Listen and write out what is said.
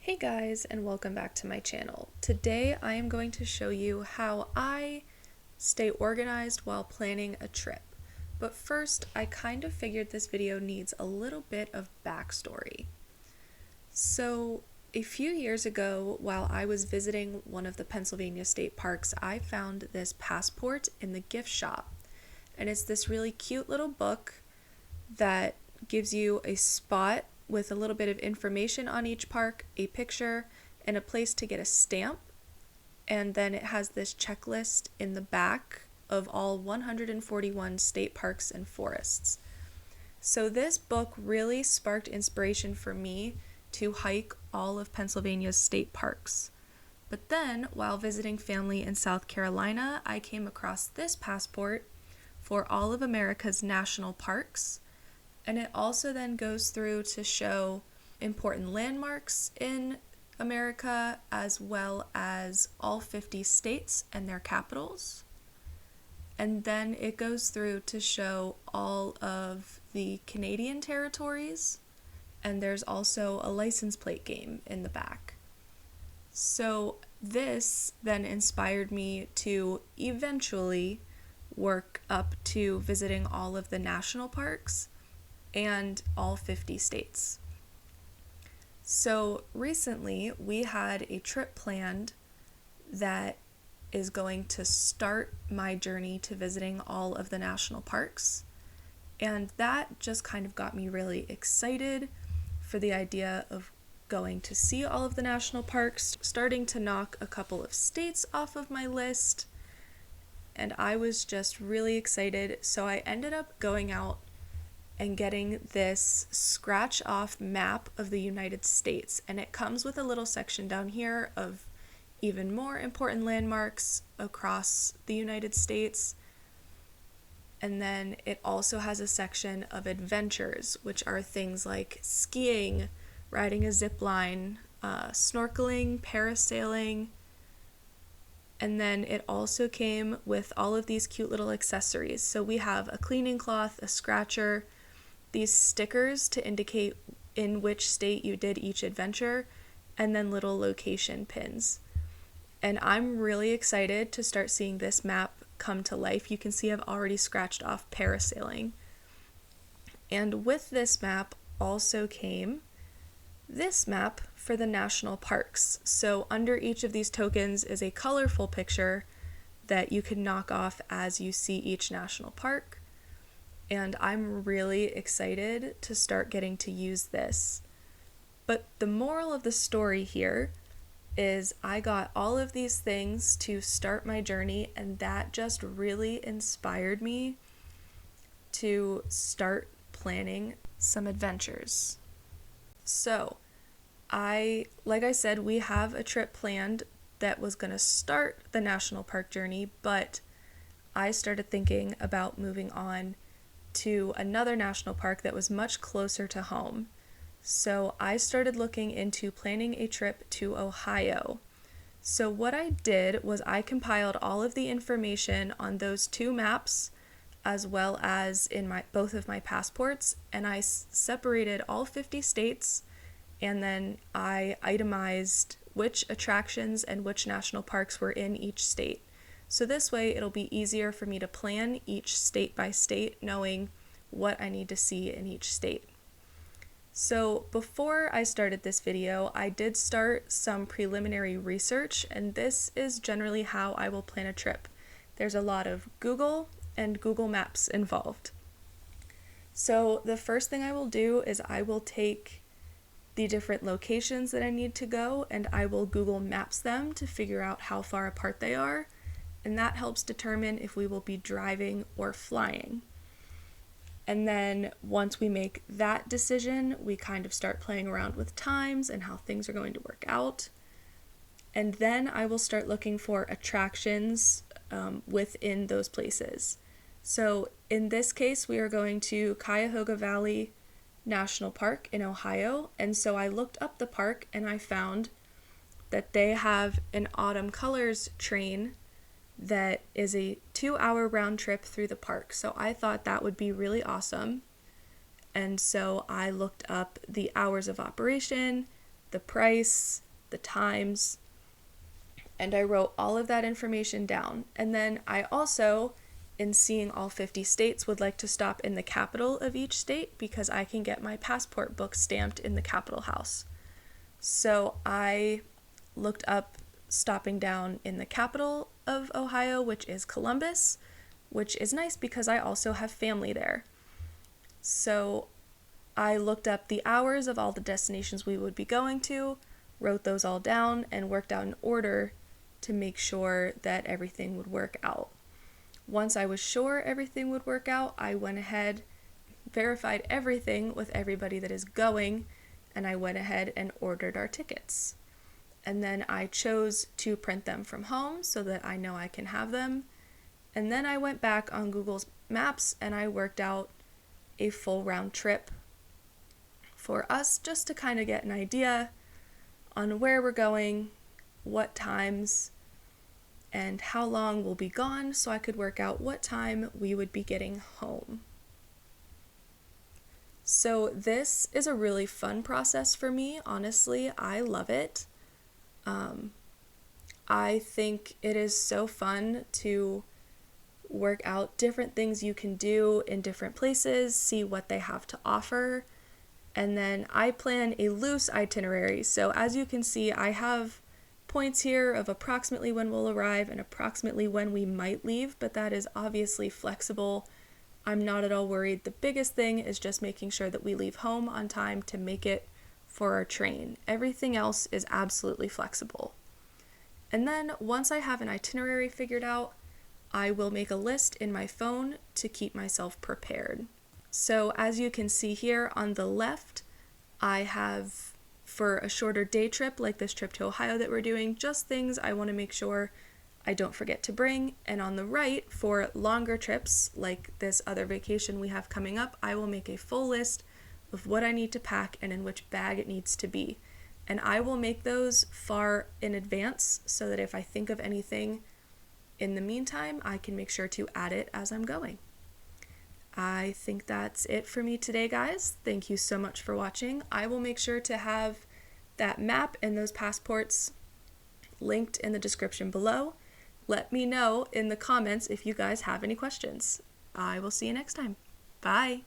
Hey guys, and welcome back to my channel. Today I am going to show you how I stay organized while planning a trip. But first, I kind of figured this video needs a little bit of backstory. So, a few years ago, while I was visiting one of the Pennsylvania state parks, I found this passport in the gift shop. And it's this really cute little book that gives you a spot with a little bit of information on each park, a picture, and a place to get a stamp. And then it has this checklist in the back of all 141 state parks and forests. So this book really sparked inspiration for me to hike all of Pennsylvania's state parks. But then, while visiting family in South Carolina, I came across this passport for all of America's national parks. And it also then goes through to show important landmarks in America, as well as all 50 states and their capitals. And then it goes through to show all of the Canadian territories, and there's also a license plate game in the back. So this then inspired me to eventually work up to visiting all of the national parks and all 50 states. So recently we had a trip planned that is going to start my journey to visiting all of the national parks. And that just kind of got me really excited for the idea of going to see all of the national parks, starting to knock a couple of states off of my list. And I was just really excited. So I ended up going out and getting this scratch off map of the United States. And it comes with a little section down here of even more important landmarks across the United States. And then it also has a section of adventures, which are things like skiing, riding a zip line, snorkeling, parasailing. And then it also came with all of these cute little accessories. So we have a cleaning cloth, a scratcher, these stickers to indicate in which state you did each adventure, and then little location pins. And I'm really excited to start seeing this map come to life. You can see I've already scratched off parasailing. And with this map also came this map for the national parks. So under each of these tokens is a colorful picture that you can knock off as you see each national park. And I'm really excited to start getting to use this. But the moral of the story here is I got all of these things to start my journey, and that just really inspired me to start planning some adventures. So, like I said, we have a trip planned that was going to start the national park journey, but I started thinking about moving on to another national park that was much closer to home. So I started looking into planning a trip to Ohio. So what I did was I compiled all of the information on those two maps, as well as in both of my passports, and I separated all 50 states, and then I itemized which attractions and which national parks were in each state. So this way it'll be easier for me to plan each state by state, knowing what I need to see in each state. So before I started this video, I did start some preliminary research, and this is generally how I will plan a trip. There's a lot of Google and Google Maps involved. So the first thing I will do is I will take the different locations that I need to go, and I will Google Maps them to figure out how far apart they are. And that helps determine if we will be driving or flying. And then once we make that decision, we kind of start playing around with times and how things are going to work out. And then I will start looking for attractions within those places. So in this case, we are going to Cuyahoga Valley National Park in Ohio. And so I looked up the park and I found that they have an autumn colors train that is a 2-hour round trip through the park. So I thought that would be really awesome. And so I looked up the hours of operation, the price, the times, and I wrote all of that information down. And then I also, in seeing all 50 states, would like to stop in the capital of each state because I can get my passport book stamped in the Capitol House. So I looked up stopping down in the capital of Ohio, which is Columbus, which is nice because I also have family there. So I looked up the hours of all the destinations we would be going to, wrote those all down, and worked out an order to make sure that everything would work out. Once I was sure everything would work out, I went ahead, verified everything with everybody that is going, and I went ahead and ordered our tickets. And then I chose to print them from home so that I know I can have them. And then I went back on Google Maps and I worked out a full round trip for us just to kind of get an idea on where we're going, what times, and how long we'll be gone so I could work out what time we would be getting home. So this is a really fun process for me. Honestly, I love it. I think it is so fun to work out different things you can do in different places, see what they have to offer, and then I plan a loose itinerary. So as you can see, I have points here of approximately when we'll arrive and approximately when we might leave, but that is obviously flexible. I'm not at all worried. The biggest thing is just making sure that we leave home on time to make it for our train. Everything else is absolutely flexible. And then once I have an itinerary figured out, I will make a list in my phone to keep myself prepared. So as you can see here on the left, I have, for a shorter day trip like this trip to Ohio that we're doing, just things I want to make sure I don't forget to bring. And on the right, for longer trips like this other vacation we have coming up, I will make a full list of what I need to pack and in which bag it needs to be. And I will make those far in advance so that if I think of anything in the meantime, I can make sure to add it as I'm going. I think that's it for me today, guys. Thank you so much for watching. I will make sure to have that map and those passports linked in the description below. Let me know in the comments if you guys have any questions. I will see you next time. Bye.